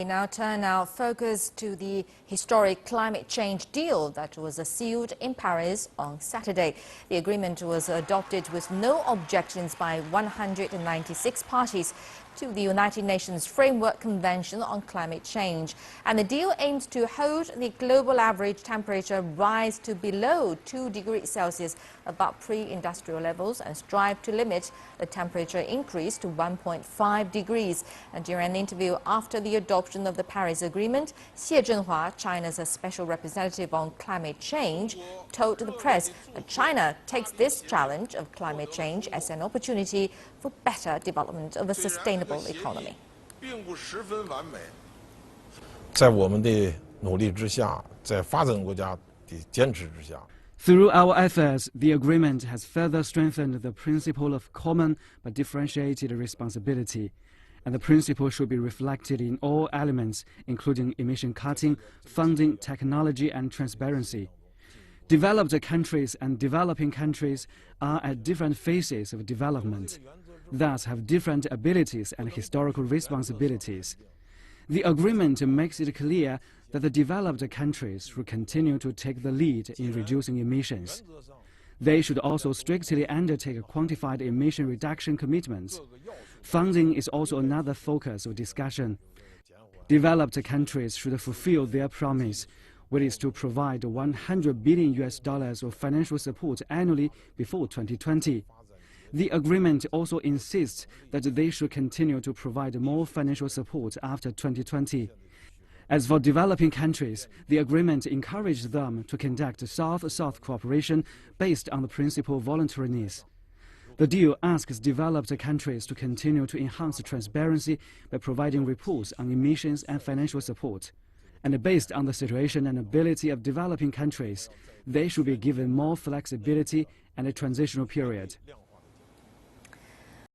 We now turn our focus to the historic climate change deal that was sealed in Paris on Saturday. The agreement was adopted with no objections by 196 parties to the United Nations Framework Convention on Climate Change. And the deal aims to hold the global average temperature rise to below 2 degrees Celsius above pre-industrial levels and strive to limit the temperature increase to 1.5 degrees. And during an interview after the adoption of the Paris Agreement, Xie Zhenhua, China's special representative on climate change, told the press that China takes this challenge of climate change as an opportunity for better development of a sustainable economy. 在我们的努力之下，在发展国家的坚持之下。 Through our efforts, the agreement has further strengthened the principle of common but differentiated responsibility, and the principle should be reflected in all elements, including emission cutting, funding, technology, and transparency. Developed countries and developing countries are at different phases of development, thus have different abilities and historical responsibilities. The agreement makes it clear that the developed countries should continue to take the lead in reducing emissions. They should also strictly undertake quantified emission reduction commitments. Funding is also another focus of discussion. Developed countries should fulfill their promise, which is to provide $100 billion of financial support annually before 2020. The agreement also insists that they should continue to provide more financial support after 2020. As for developing countries, the agreement encouraged them to conduct South-South cooperation based on the principle of voluntariness. The deal asks developed countries to continue to enhance transparency by providing reports on emissions and financial support. And based on the situation and ability of developing countries, they should be given more flexibility and a transitional period.